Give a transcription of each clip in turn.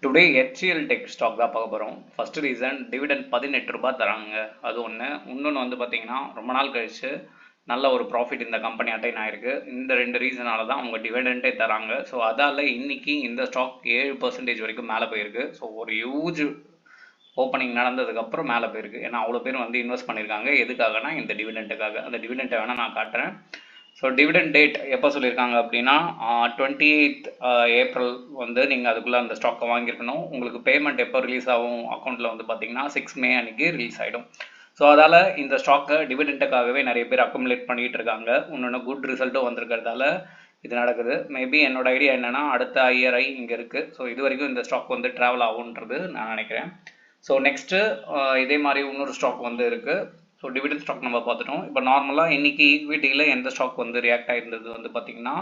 Today HCL tech stock தான் பார்க்க போகிறோம். ஃபர்ஸ்ட் ரீசன் டிவிடெண்ட் 18 ரூபாய் தராங்க, அது ஒன்று. இன்னொன்று வந்து பார்த்தீங்கன்னா ரொம்ப நாள் கழிச்சு நல்ல ஒரு ப்ராஃபிட் இந்த கம்பெனி அட்டைன் ஆயிருக்கு. இந்த ரெண்டு ரீசனால தான் அவங்க டிவிடெண்டே தராங்க. ஸோ அதால் இன்னைக்கு இந்த ஸ்டாக் 7% வரைக்கும் மேலே போயிருக்கு. ஸோ ஒரு ஹியூஜ் ஓப்பனிங் நடந்ததுக்கப்புறம் மேலே போயிருக்கு. ஏன்னா அவ்வளோ பேர் வந்து இன்வெஸ்ட் பண்ணியிருக்காங்க. எதுக்காகனா இந்த டிவிடெண்ட்டுக்காக. அந்த டிவிடெண்ட்டை வேணால் நான் காட்டுறேன். ஸோ டிவிடெண்ட் டேட் எப்போ சொல்லியிருக்காங்க அப்படின்னா 28th ஏப்ரல் வந்து நீங்கள் அதுக்குள்ளே அந்த ஸ்டாக்கை வாங்கியிருக்கணும். உங்களுக்கு பேமெண்ட் எப்போ ரிலீஸ் ஆகும் அக்கௌண்ட்டில் வந்து பார்த்தீங்கன்னா 6 மே அன்றைக்கி ரிலீஸ் ஆகிடும். ஸோ அதால் இந்த ஸ்டாக்கை டிவிடெண்ட்டுக்காகவே நிறைய பேர் அக்குமுலேட் பண்ணிகிட்டு இருக்காங்க. இன்னொன்று குட் ரிசல்ட்டும் வந்திருக்கிறதால இது நடக்குது. மேபி என்னோட ஐடியா என்னென்னா அடுத்த IRI இங்கே இருக்குது. ஸோ இது வரைக்கும் இந்த ஸ்டாக் வந்து ட்ராவல் ஆகுன்றது நான் நினைக்கிறேன். ஸோ நெக்ஸ்ட்டு இதே மாதிரி இன்னொரு ஸ்டாக் வந்து இருக்குது. ஸோ டிவிடெண்ட் ஸ்டாக் நம்ம பார்த்துட்டோம். இப்போ நார்மலாக இன்றைக்கி ஈக்விட்டியில் எந்த ஸ்டாக் வந்து ரியாக்ட் ஆகிருந்தது வந்து பார்த்திங்கன்னா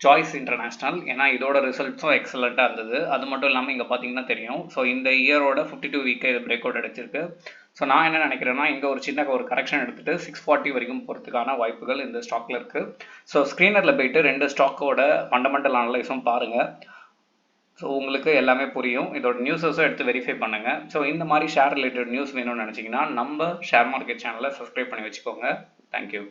சாய்ஸ் இன்டர்நேஷ்னல். ஏன்னா இதோட ரிசல்ட்ஸும் எக்ஸலண்ட்டாக இருந்தது. அது மட்டும் இல்லாமல் இங்கே பார்த்தீங்கன்னா தெரியும். ஸோ இந்த இயரோட 52 வீக்கை இது பிரேக் அவுட் அடிச்சிருக்கு. ஸோ நான் என்ன நினைக்கிறேன்னா இங்கே ஒரு சின்ன ஒரு கரெக்ஷன் எடுத்துகிட்டு 640 வரைக்கும் போகிறதுக்கான வாய்ப்புகள் இந்த ஸ்டாக்கில் இருக்குது. ஸோ ஸ்க்ரீனரில் போயிட்டு ரெண்டு ஸ்டாக்கோட ஃபண்டமெண்டல் அனலைஸும் பாருங்கள். ஸோ உங்களுக்கு எல்லாமே புரியும். இதோட நியூஸஸும் எடுத்து வெரிஃபை பண்ணுங்கள். ஸோ இந்த மாதிரி ஷேர் ரிலேட்டட் நியூஸ் வேணும்னு நினச்சிங்கன்னா நம்ம ஷேர் மார்க்கெட் சேனலை சப்ஸ்கிரைப் பண்ணி வச்சுக்கோங்க. தேங்க்யூ.